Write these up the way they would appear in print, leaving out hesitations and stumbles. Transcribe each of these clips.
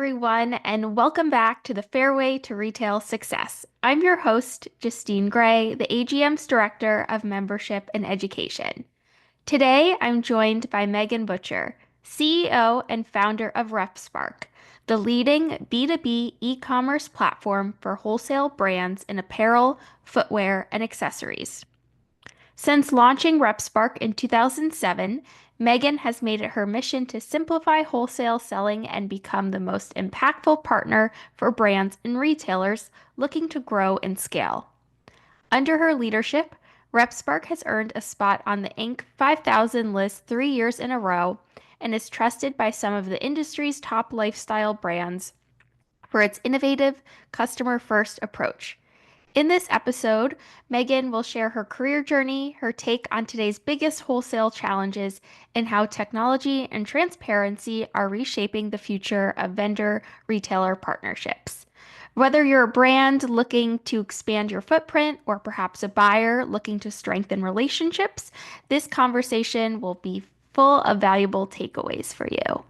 everyone, and welcome back to the Fairway to Retail Success. I'm your host, Justine Gray, the AGM's Director of Membership and Education. Today, I'm joined by Meghann Butcher, CEO and founder of RepSpark, the leading B2B e-commerce platform for wholesale brands in apparel, footwear, and accessories. Since launching RepSpark in 2007, Meghann has made it her mission to simplify wholesale selling and become the most impactful partner for brands and retailers looking to grow and scale. Under her leadership, RepSpark has earned a spot on the Inc. 5000 list 3 years in a row and is trusted by some of the industry's top lifestyle brands for its innovative, customer first approach. In this episode, Meghann will share her career journey, her take on today's biggest wholesale challenges, and how technology and transparency are reshaping the future of vendor retailer partnerships. Whether you're a brand looking to expand your footprint or perhaps a buyer looking to strengthen relationships, this conversation will be full of valuable takeaways for you.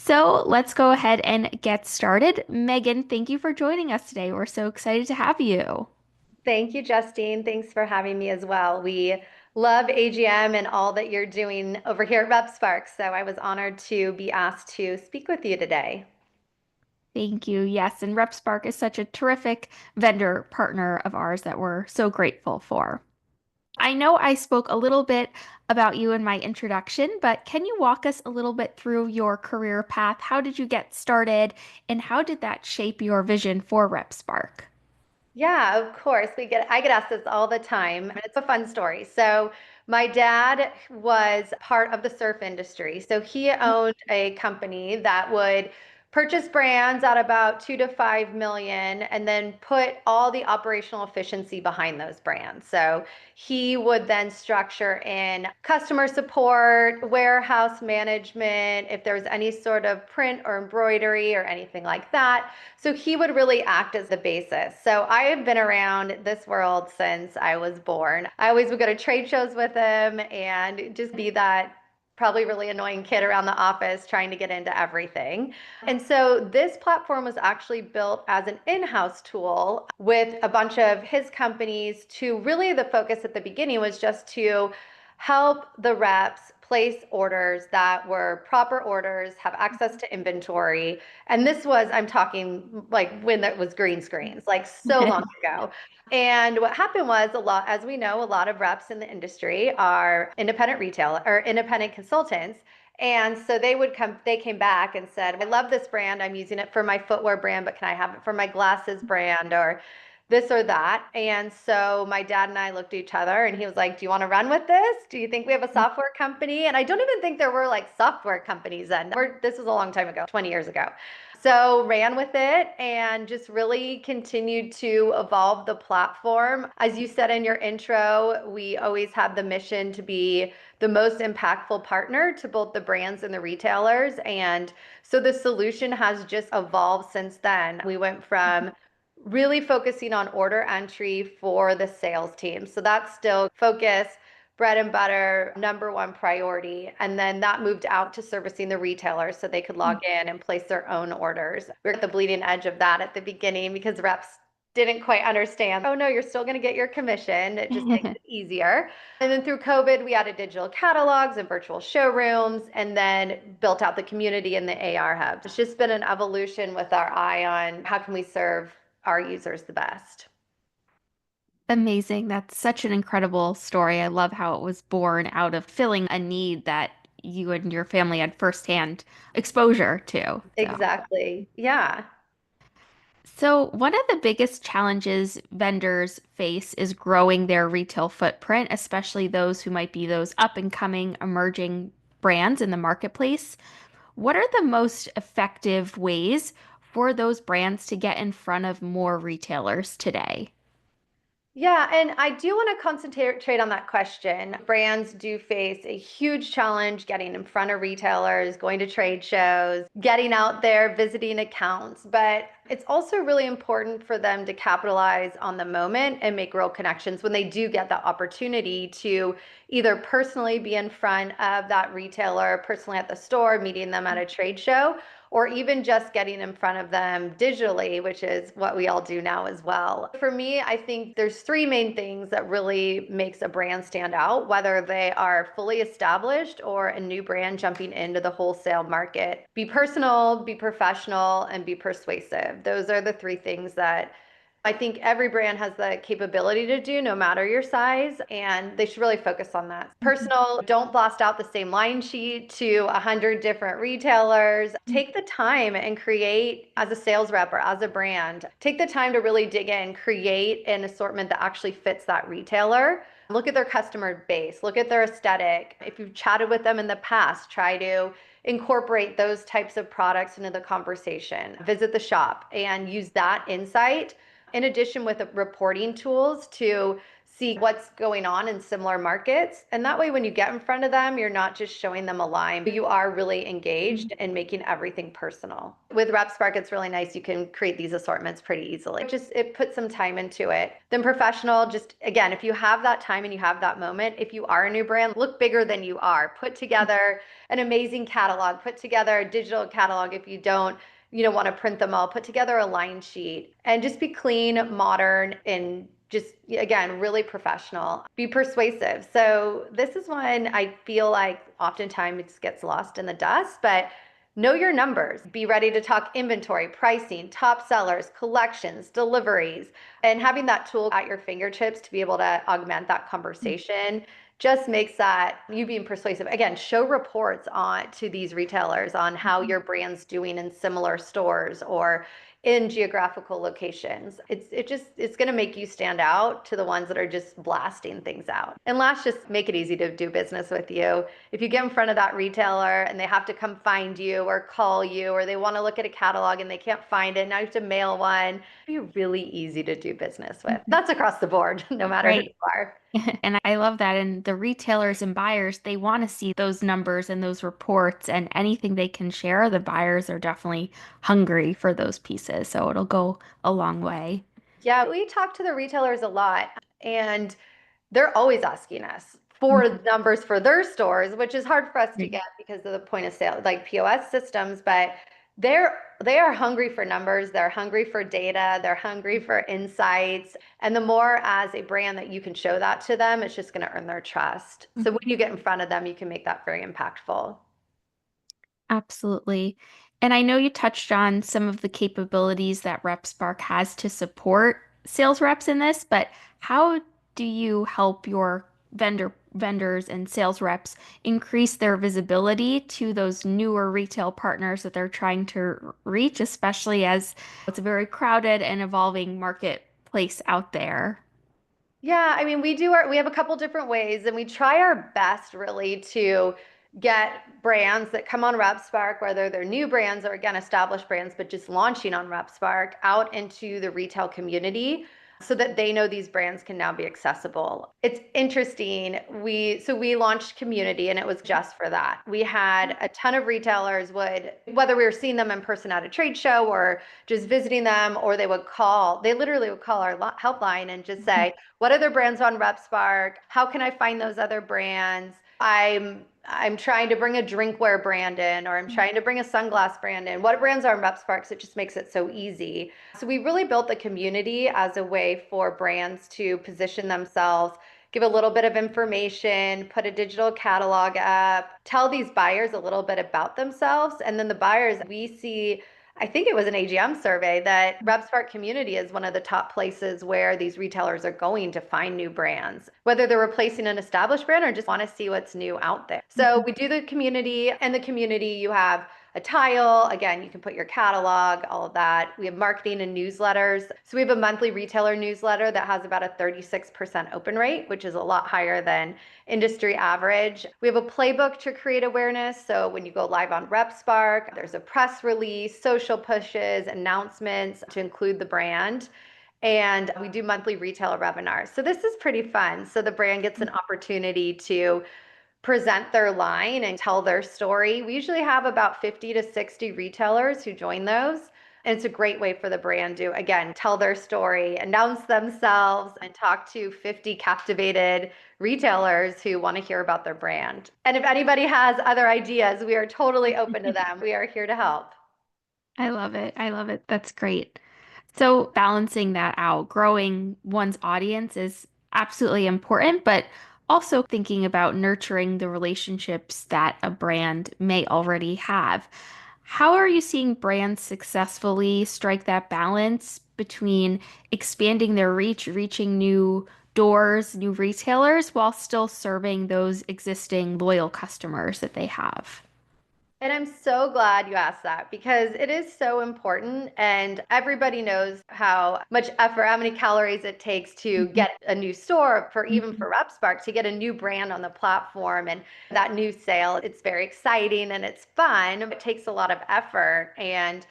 So let's go ahead and get started. Meghann, thank you for joining us today. We're so excited to have you. Thank you, Justine. Thanks for having me as well. We love AGM and all that you're doing over here at RepSpark. So I was honored to be asked to speak with you today. Thank you. Yes, and RepSpark is such a terrific vendor partner of ours that we're so grateful for. I know I spoke a little bit about you in my introduction, but can you walk us a little bit through your career path? How did you get started, and how did that shape your vision for RepSpark? Yeah, of course. I get asked this all the time. And it's a fun story. So my dad was part of the surf industry. So he owned a company that would purchase brands at about 2 to 5 million and then put all the operational efficiency behind those brands. So he would then structure in customer support, warehouse management, if there was any sort of print or embroidery or anything like that. So he would really act as the basis. So I have been around this world since I was born. I always would go to trade shows with him and just be that probably really annoying kid around the office trying to get into everything. And so this platform was actually built as an in-house tool with a bunch of his companies to really the focus at the beginning was just to help the reps place orders that were proper orders, have access to inventory. And this was, I'm talking like when that was green screens, like so long ago. And what happened was as we know, a lot of reps in the industry are independent retail or independent consultants. And so they came back and said, I love this brand. I'm using it for my footwear brand, but can I have it for my glasses brand or this or that? And so my dad and I looked at each other and he was like, do you want to run with this? Do you think we have a software company? And I don't even think there were like software companies then. This was a long time ago, 20 years ago. So ran with it and just really continued to evolve the platform. As you said in your intro, we always have the mission to be the most impactful partner to both the brands and the retailers. And so the solution has just evolved since then. We went from really focusing on order entry for the sales team. So that's still focus, bread and butter, number one priority. And then that moved out to servicing the retailers so they could log in and place their own orders. We're at the bleeding edge of that at the beginning because reps didn't quite understand. Oh no, you're still going to get your commission. It just makes it easier. And then through COVID, we added digital catalogs and virtual showrooms and then built out the community and the AR hubs. It's just been an evolution with our eye on how can we serve our users the best. Amazing. That's such an incredible story. I love how it was born out of filling a need that you and your family had firsthand exposure to. Exactly. Yeah. So, one of the biggest challenges vendors face is growing their retail footprint, especially those who might be those up and coming emerging brands in the marketplace. What are the most effective ways for those brands to get in front of more retailers today? Yeah, and I do want to concentrate on that question. Brands do face a huge challenge getting in front of retailers, going to trade shows, getting out there, visiting accounts. But it's also really important for them to capitalize on the moment and make real connections when they do get the opportunity to either personally be in front of that retailer, personally at the store, meeting them at a trade show, or even just getting in front of them digitally, which is what we all do now as well. For me, I think there's three main things that really makes a brand stand out, whether they are fully established or a new brand jumping into the wholesale market. Be personal, be professional, and be persuasive. Those are the three things that I think every brand has the capability to do no matter your size, and they should really focus on that. Mhm. Personal, don't blast out the same line sheet to 100 different retailers. Take the time and create as a sales rep or as a brand. Take the time to really dig in, create an assortment that actually fits that retailer. Look at their customer base, look at their aesthetic. If you've chatted with them in the past, try to incorporate those types of products into the conversation. Visit the shop and use that insight in addition with reporting tools to see what's going on in similar markets. And that way, when you get in front of them, you're not just showing them a line, but you are really engaged and making everything personal. With RepSpark, it's really nice. You can create these assortments pretty easily. It puts some time into it. Then professional, just again, if you have that time and you have that moment, if you are a new brand, look bigger than you are. Put together an amazing catalog, put together a digital catalog if you don't want to print them all, put together a line sheet and just be clean, modern, and just, again, really professional. Be persuasive. So this is one I feel like oftentimes it gets lost in the dust, but know your numbers. Be ready to talk inventory, pricing, top sellers, collections, deliveries, and having that tool at your fingertips to be able to augment that conversation just makes that you being persuasive. Again, show reports on to these retailers on how your brand's doing in similar stores or in geographical locations. It's going to make you stand out to the ones that are just blasting things out. And last, just make it easy to do business with you. If you get in front of that retailer and they have to come find you or call you, or they want to look at a catalog and they can't find it, now you have to mail one, be really easy to do business with. Mhm. That's across the board, no matter who Right. you are. And I love that. And the retailers and buyers, they want to see those numbers and those reports and anything they can share. The buyers are definitely hungry for those pieces. So it'll go a long way. Yeah, we talk to the retailers a lot, and they're always asking us for Mhm. numbers for their stores, which is hard for us to Right. get because of the point of sale, like POS systems, but they are hungry for numbers, they're hungry for data, they're hungry for insights. And the more as a brand that you can show that to them, it's just going to earn their trust. So when Mhm. you get in front of them, you can make that very impactful. Absolutely. And I know you touched on some of the capabilities that RepSpark has to support sales reps in this, but how do you help your vendors and sales reps increase their visibility to those newer retail partners that they're trying to reach, especially as it's a very crowded and evolving marketplace out there? Yeah, I mean, we have a couple different ways and we try our best really to get brands that come on RepSpark, whether they're new brands or again established brands, but just launching on RepSpark out into the retail community so that they know these brands can now be accessible. It's interesting. We launched Community and it was just for that. We had a ton of retailers would, whether we were seeing them in person at a trade show or just visiting them, or they literally would call our helpline and just say, what other brands on RepSpark? How can I find those other brands? I'm trying to bring a drinkware brand in, or I'm trying to bring a sunglass brand in. What brands are on RepSpark? It just makes it so easy. So we really built the community as a way for brands to position themselves, give a little bit of information, put a digital catalog up, tell these buyers a little bit about themselves. And then the buyers, we see I think it was an AGM survey that RepSpark Community is one of the top places where these retailers are going to find new brands, whether they're replacing an established brand or just want to see what's new out there. So we do the community, and the community, you have a tile. Again, you can put your catalog, all of that. We have marketing and newsletters. So we have a monthly retailer newsletter that has about a 36% open rate, which is a lot higher than industry average. We have a playbook to create awareness. So when you go live on RepSpark, there's a press release, social pushes, announcements to include the brand. And we do monthly retailer webinars. So this is pretty fun. So the brand gets an opportunity to present their line and tell their story. We usually have about 50 to 60 retailers who join those. And it's a great way for the brand to, again, tell their story, announce themselves, and talk to 50 captivated retailers who want to hear about their brand. And if anybody has other ideas, we are totally open to them. We are here to help. I love it. I love it. That's great. So balancing that out, growing one's audience is absolutely important, but also thinking about nurturing the relationships that a brand may already have. How are you seeing brands successfully strike that balance between expanding their reach, reaching new doors, new retailers, while still serving those existing loyal customers that they have? And I'm so glad you asked that because it is so important. And everybody knows how much effort, how many calories it takes to Mhm. get a new store, for even Mhm. for RepSpark, to get a new brand on the platform and that new sale. It's very exciting and it's fun. It takes a lot of effort. And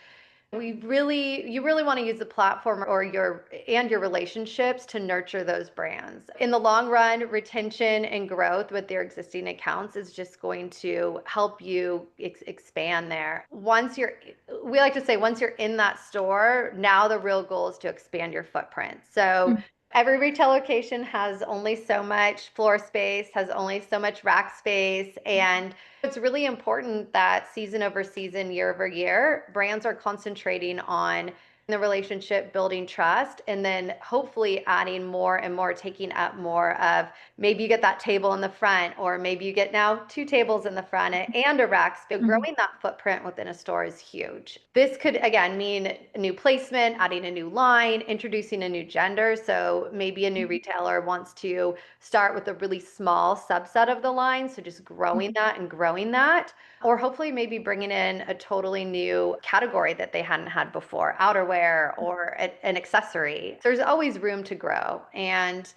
you really want to use the platform or your relationships to nurture those brands. In the long run, retention and growth with their existing accounts is just going to help you expand there. We like to say, once you're in that store, now the real goal is to expand your footprint. So every retail location has only so much floor space, has only so much rack space, and it's really important that season over season, year over year, brands are concentrating on the relationship, building trust, and then hopefully adding more and more, taking up more of, maybe you get that table in the front, or maybe you get now two tables in the front and a rack space. Mhm. Growing that footprint within a store is huge. This could, again, mean new placement, adding a new line, introducing a new gender. So maybe a new retailer wants to start with a really small subset of the line. So just growing Mhm. that and growing that, or hopefully maybe bringing in a totally new category that they hadn't had before, outerwear or an accessory. There's always room to grow. And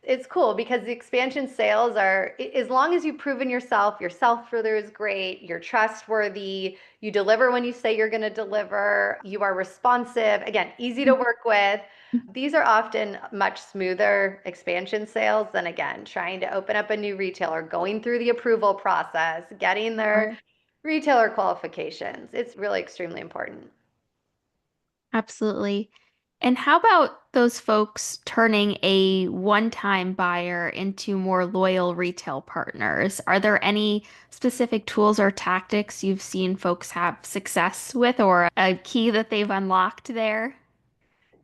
it's cool because the expansion sales are, as long as you've proven yourself, your self further is great, you're trustworthy, you deliver when you say you're going to deliver, you are responsive, again, easy to work with. These are often much smoother expansion sales than, again, trying to open up a new retailer, going through the approval process, getting their Sure. retailer qualifications. It's really extremely important. Absolutely. And how about those folks turning a one-time buyer into more loyal retail partners? Are there any specific tools or tactics you've seen folks have success with, or a key that they've unlocked there?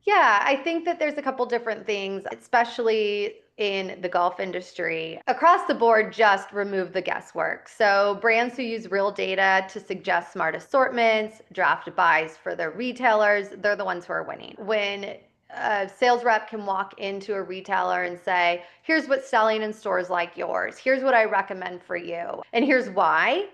Yeah, I think that there's a couple different things, especially in the golf industry. Across the board, just remove the guesswork. So, brands who use real data to suggest smart assortments, draft buys for their retailers, they're the ones who are winning. When a sales rep can walk into a retailer and say, here's what's selling in stores like yours, here's what I recommend for you, and here's why.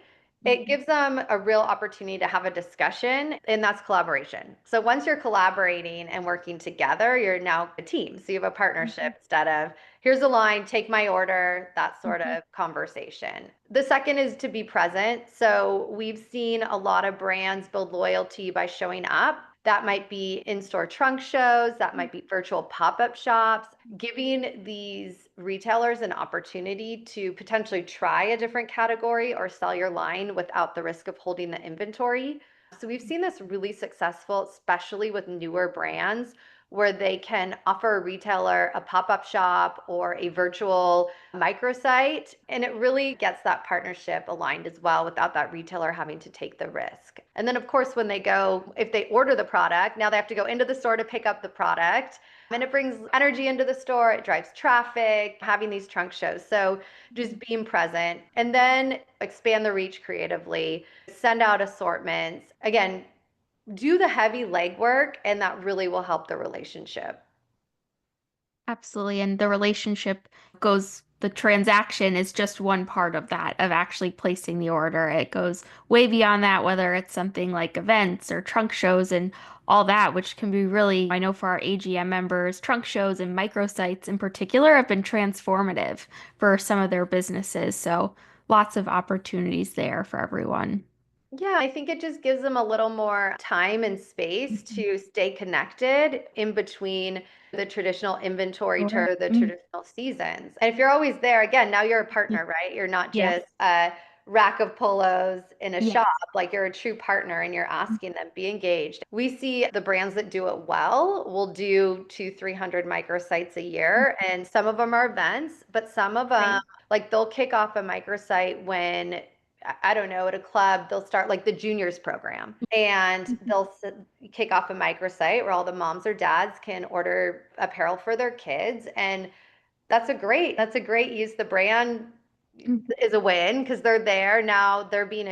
It Mhm. gives them a real opportunity to have a discussion, and that's collaboration. So once you're collaborating and working together, you're now a team. So you have a partnership Mhm. instead of, here's a line, take my order, that sort Mhm. of conversation. The second is to be present. So we've seen a lot of brands build loyalty by showing up. That might be in-store trunk shows, that might be virtual pop-up shops, giving these retailers an opportunity to potentially try a different category or sell your line without the risk of holding the inventory. So we've seen this really successful, especially with newer brands, where they can offer a retailer a pop-up shop or a virtual microsite. And it really gets that partnership aligned as well without that retailer having to take the risk. And then, of course, when they go, if they order the product, now they have to go into the store to pick up the product. And it brings energy into the store, it drives traffic, having these trunk shows. So just being present and then expand the reach creatively, send out assortments. Again, do the heavy legwork, and that really will help the relationship. Absolutely. And the relationship goes, the transaction is just one part of that, of actually placing the order. It goes way beyond that, whether it's something like events or trunk shows and all that, which can be really, I know for our AGM members, trunk shows and microsites in particular have been transformative for some of their businesses. So lots of opportunities there for everyone. Yeah, I think it just gives them a little more time and space Mhm. to stay connected in between the traditional inventory Sure. to the traditional seasons. And if you're always there, again, now you're a Mhm. partner, right? You're not Yes. just a rack of polos in a shop, Yes. like you're a true partner and you're asking them, be engaged. We see the brands that do it well will do 300 microsites a Mhm. year. And some of them are events, but some of them, Right. like they'll kick off a microsite when I don't know, at a club, they'll start like the juniors program and kick off a microsite where all the moms or dads can order apparel for their kids. And that's a great use. The brand Mhm. is a win because they're there. Now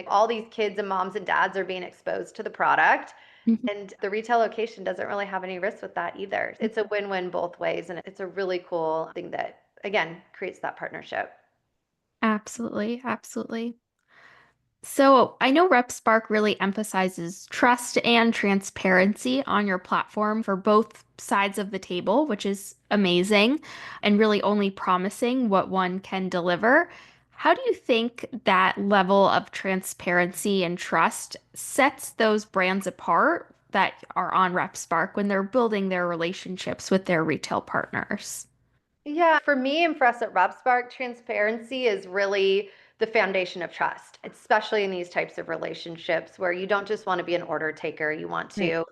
all these kids and moms and dads are being exposed to the product. Mhm. And the retail location doesn't really have any risk with that either. It's a win-win both ways. And it's a really cool thing that, again, creates that partnership. Absolutely, absolutely. So I know RepSpark really emphasizes trust and transparency on your platform for both sides of the table, which is amazing and really only promising what one can deliver. How do you think that level of transparency and trust sets those brands apart that are on RepSpark when they're building their relationships with their retail partners? Yeah, for me and for us at RepSpark, transparency is really the foundation of trust, especially in these types of relationships where you don't just want to be an order taker, you want Right. to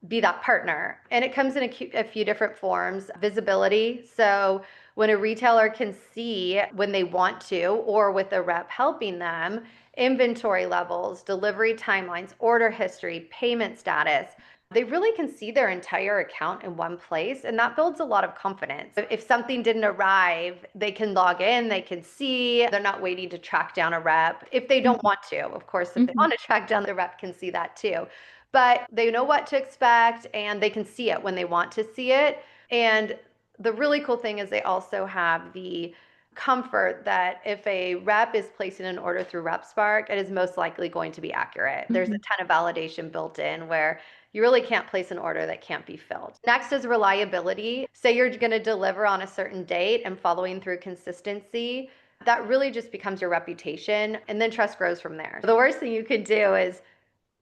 be that partner. And it comes in a few different forms. Visibility. So when a retailer can see when they want to, or with a rep helping them, inventory levels, delivery timelines, order history, payment status. They really can see their entire account in one place, and that builds a lot of confidence. If something didn't arrive, they can log in, they can see, they're not waiting to track down a rep if they don't want to. Of course, if they Mhm. want to track down the rep can see that too. But they know what to expect and they can see it when they want to see it. And the really cool thing is they also have the comfort that if a rep is placing an order through RepSpark, it is most likely going to be accurate. There's a Mhm. ton of validation built in where you really can't place an order that can't be filled. Next is reliability. Say you're going to deliver on a certain date and following through consistency. That really just becomes your reputation, and then trust grows from there. The worst thing you could do is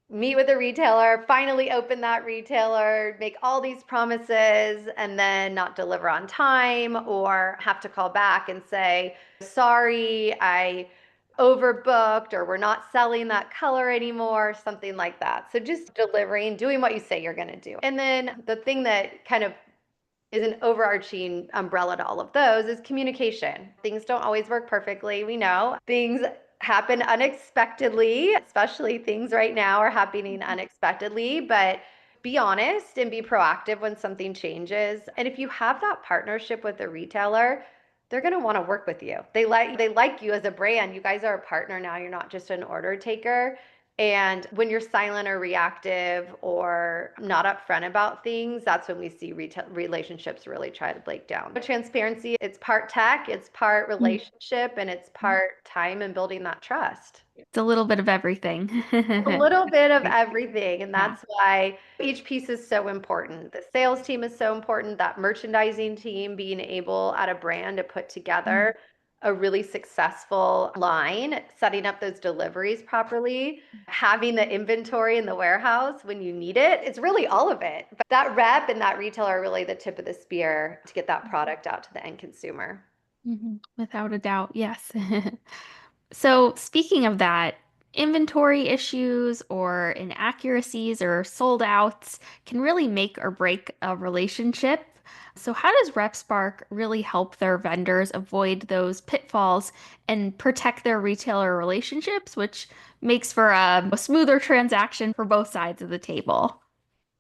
meet with a retailer, finally open that retailer, make all these promises, and then not deliver on time or have to call back and say, sorry, I overbooked or we're not selling that color anymore, something like that. So just delivering, doing what you say you're going to do. And then the thing that kind of is an overarching umbrella to all of those is communication. Things don't always work perfectly. We know things happen unexpectedly, especially things right now are happening unexpectedly, but be honest and be proactive when something changes. And if you have that partnership with the retailer, they're going to want to work with you. They like you as a brand. You guys are a partner now. You're not just an order taker. And when you're silent or reactive or not upfront about things, that's when we see retail relationships really try to break down. But transparency, it's part tech, it's part relationship, and it's part time and building that trust. It's a little bit of everything. A little bit of Right. everything. And Yeah. that's why each piece is so important. The sales team is so important, that merchandising team being able at a brand to put together a really successful line, setting up those deliveries properly, having the inventory in the warehouse when you need it. It's really all of it. But that rep and that retailer are really the tip of the spear to get that product out to the end consumer. Without a doubt, yes. So, speaking of that, inventory issues or inaccuracies or sold outs can really make or break a relationship. So, how does RepSpark really help their vendors avoid those pitfalls and protect their retailer relationships, which makes for a smoother transaction for both sides of the table?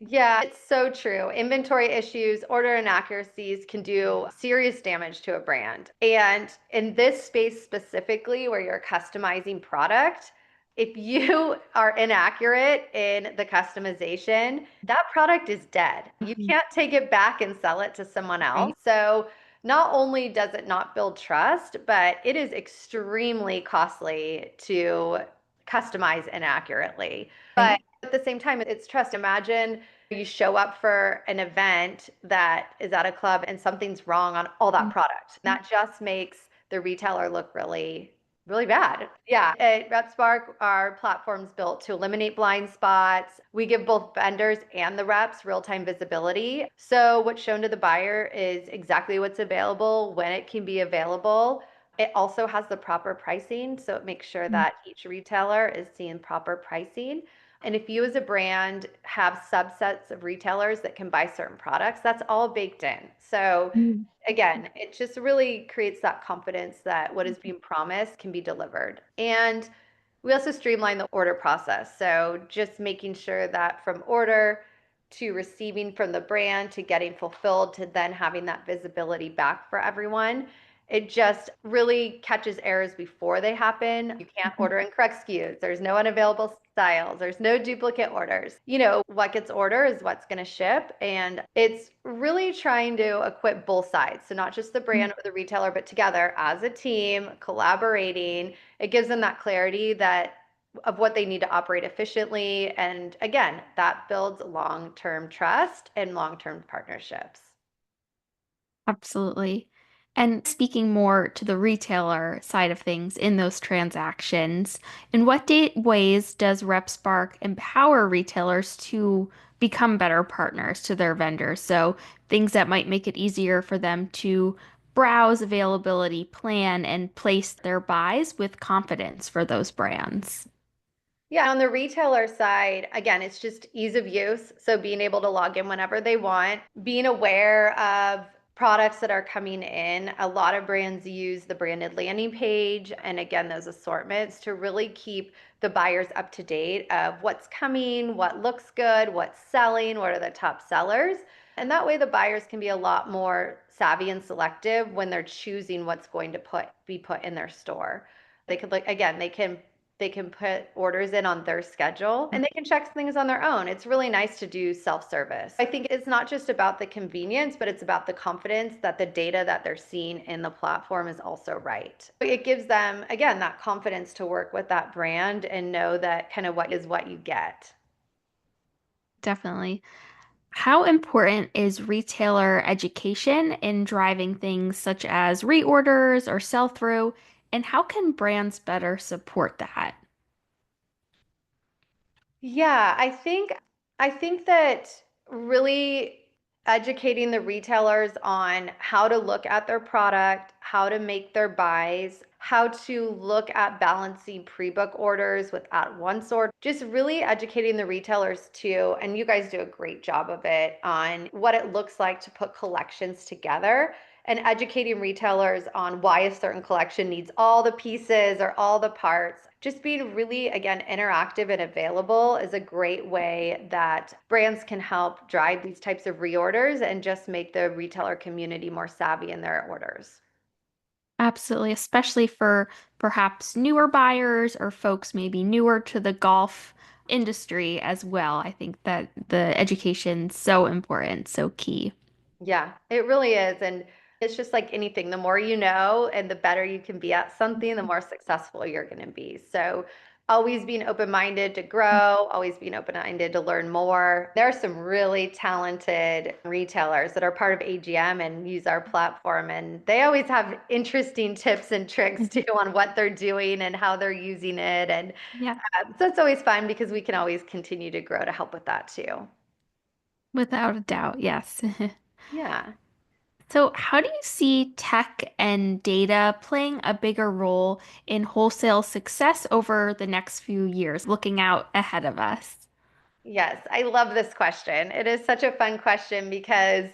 Yeah, it's so true. Inventory issues, order inaccuracies can do serious damage to a brand. And in this space specifically, where you're customizing product, if you are inaccurate in the customization, that product is dead. You Mhm. can't take it back and sell it to someone else. Right. So not only does it not build trust, but it is extremely costly to customize inaccurately. But Right. at the same time, it's trust. Imagine you show up for an event that is at a club and something's wrong on all that product. That just makes the retailer look really, really bad. Yeah. At RepSpark, our platform's built to eliminate blind spots. We give both vendors and the reps real-time visibility. So what's shown to the buyer is exactly what's available, when it can be available. It also has the proper pricing, so it makes sure that each retailer is seeing proper pricing. And if you as a brand have subsets of retailers that can buy certain products, that's all baked in. So Mhm. again, it just really creates that confidence that what is being promised can be delivered. And We also streamline the order process. So just making sure that from order to receiving from the brand to getting fulfilled to then having that visibility back for everyone. It just really catches errors before they happen. You can't Mhm. order incorrect SKUs. There's no unavailable styles. There's no duplicate orders. What gets ordered is what's going to ship. And it's really trying to equip both sides. So not just the brand or the retailer, but together as a team, collaborating. It gives them that clarity that of what they need to operate efficiently. And again, that builds long-term trust and long-term partnerships. Absolutely. And speaking more to the retailer side of things in those transactions, in what ways does RepSpark empower retailers to become better partners to their vendors? So things that might make it easier for them to browse availability, plan, and place their buys with confidence for those brands. Yeah, on the retailer side, again, it's just ease of use. So being able to log in whenever they want, being aware of products that are coming in. A lot of brands use the branded landing page and again, those assortments to really keep the buyers up to date of what's coming, what looks good, what's selling, what are the top sellers. And that way the buyers can be a lot more savvy and selective when they're choosing what's going to be put in their store. They could like again, they can put orders in on their schedule and they can check things on their own. It's really nice to do self-service. I think it's not just about the convenience, but it's about the confidence that the data that they're seeing in the platform is also right. It gives them, again, that confidence to work with that brand and know that kind of what is what you get. Definitely. How important is retailer education in driving things such as reorders or sell-through, and how can brands better support that? Yeah, I think that really educating the retailers on how to look at their product, how to make their buys, how to look at balancing pre-book orders with at-once orders, just really educating the retailers too, and you guys do a great job of it on what it looks like to put collections together and educating retailers on why a certain collection needs all the pieces or all the parts. Just being really, again, interactive and available is a great way that brands can help drive these types of reorders and just make the retailer community more savvy in their orders. Absolutely, especially for perhaps newer buyers or folks maybe newer to the golf industry as well. I think that the education's so important, so key. Yeah, it really is. And it's just like anything, the more you know and the better you can be at something, the more successful you're going to be. So, always being open-minded to grow, always being open-minded to learn more. There are some really talented retailers that are part of AGM and use our platform, and they always have interesting tips and tricks too on what they're doing and how they're using it. And Yeah, so it's always fun because we can always continue to grow to help with that too. without a doubt, yes. Yeah. So, how do you see tech and data playing a bigger role in wholesale success over the next few years, looking out ahead of us? Yes, I love this question. It is such a fun question because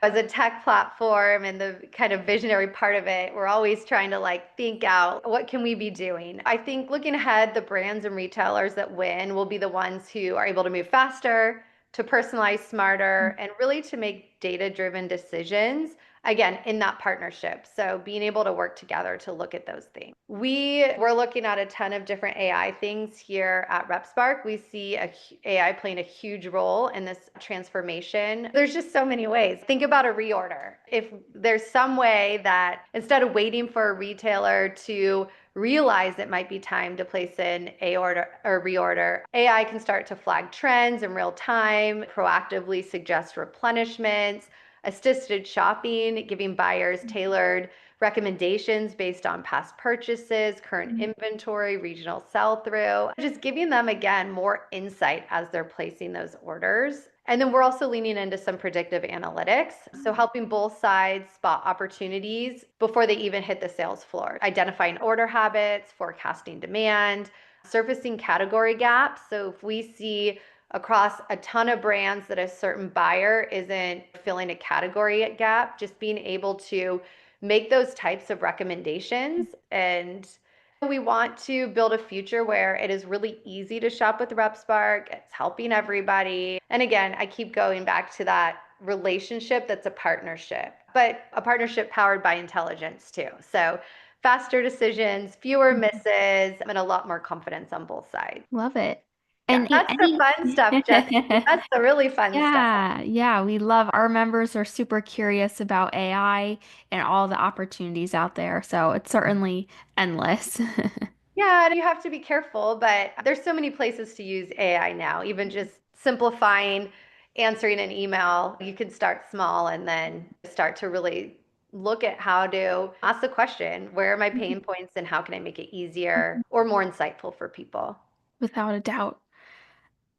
as a tech platform and the kind of visionary part of it, we're always trying to like think out what can we be doing. I think looking ahead, the brands and retailers that win will be the ones who are able to move faster, to personalize smarter, and really to make data-driven decisions. Again, in that partnership. So being able to work together to look at those things. We're looking at a ton of different AI things here at RepSpark. We see AI playing a huge role in this transformation. There's just so many ways. Think about a reorder. If there's some way that instead of waiting for a retailer to realize it might be time to place in a order or reorder, AI can start to flag trends in real time, proactively suggest replenishments, assisted shopping, giving buyers tailored recommendations based on past purchases, current inventory, regional sell-through, just giving them again more insight as they're placing those orders. And then we're also leaning into some predictive analytics. So helping both sides spot opportunities before they even hit the sales floor, identifying order habits, forecasting demand, surfacing category gaps. So if we see across a ton of brands that a certain buyer isn't filling a category gap, just being able to make those types of recommendations and We want to build a future where it is really easy to shop with RepSpark. It's helping everybody. And again, I keep going back to that relationship that's a partnership, but a partnership powered by intelligence too. So faster decisions, fewer Mhm. misses, and a lot more confidence on both sides. Love it. Yeah, And that's the any fun stuff, Jesse. That's the really fun stuff. Yeah, yeah, we love our members are super curious about AI and all the opportunities out there. So it's certainly endless. Yeah, and you have to be careful, but there's so many places to use AI now, even just simplifying answering an email. You can start small and then start to really look at how to ask the question, where are my pain points and how can I make it easier or more insightful for people? Without a doubt.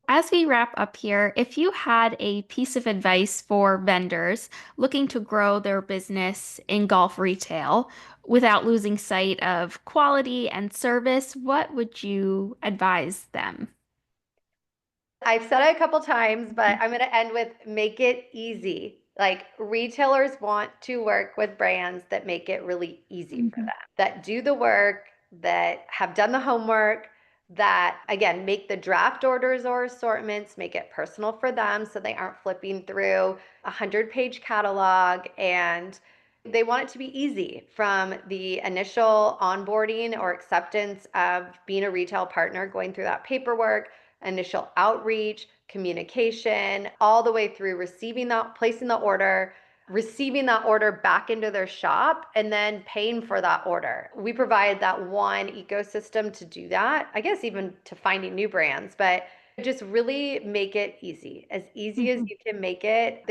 As we wrap up here, if you had a piece of advice for vendors looking to grow their business in golf retail without losing sight of quality and service, what would you advise them? I've said it a couple times, but I'm going to end with make it easy. Like retailers want to work with brands that make it really easy for Mhm. them, that do the work, that have done the homework, that again make the draft orders or assortments, make it personal for them so they aren't flipping through a 100-page catalog, and they want it to be easy from the initial onboarding or acceptance of being a retail partner, going through that paperwork, initial outreach, communication, all the way through receiving that, placing the order, receiving that order back into their shop, and then paying for that order. We provide that one ecosystem to do that, I guess even to finding new brands, but just really make it as easy as Mhm. you can make it.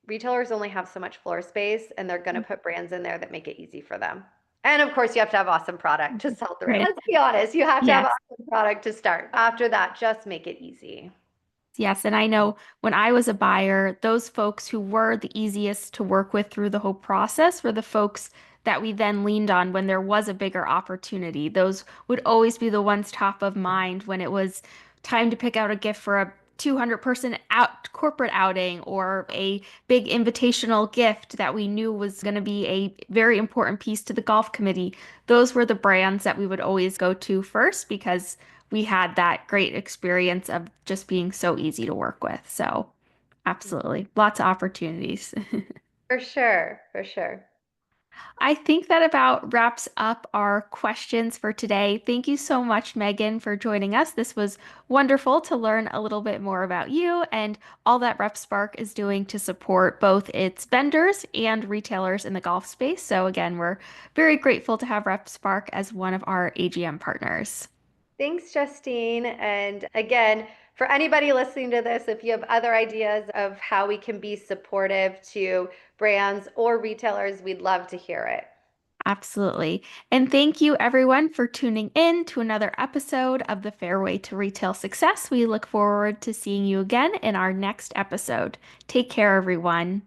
Retailers only have so much floor space, and they're going to put brands in there that make it easy for them. And of course, you have to have awesome product to sell through. Right. Let's be honest, you have to have Yes. awesome product to start. After that, just make it easy. Yes, and I know when I was a buyer, those folks who were the easiest to work with through the whole process were the folks that we then leaned on when there was a bigger opportunity. Those would always be the ones top of mind when it was time to pick out a gift for a 200-person out corporate outing or a big invitational gift that we knew was going to be a very important piece to the golf committee. Those were the brands that we would always go to first because we had that great experience of just being so easy to work with. So, absolutely, lots of opportunities. For sure, for sure. I think that about wraps up our questions for today. Thank you so much, Megan, for joining us. This was wonderful to learn a little bit more about you and all that RepSpark is doing to support both its vendors and retailers in the golf space. So, again, we're very grateful to have RepSpark as one of our AGM partners. Thanks, Justine. And again, for anybody listening to this, if you have other ideas of how we can be supportive to brands or retailers, we'd love to hear it. Absolutely. And thank you, everyone, for tuning in to another episode of the Fairway to Retail Success. We look forward to seeing you again in our next episode. Take care, everyone.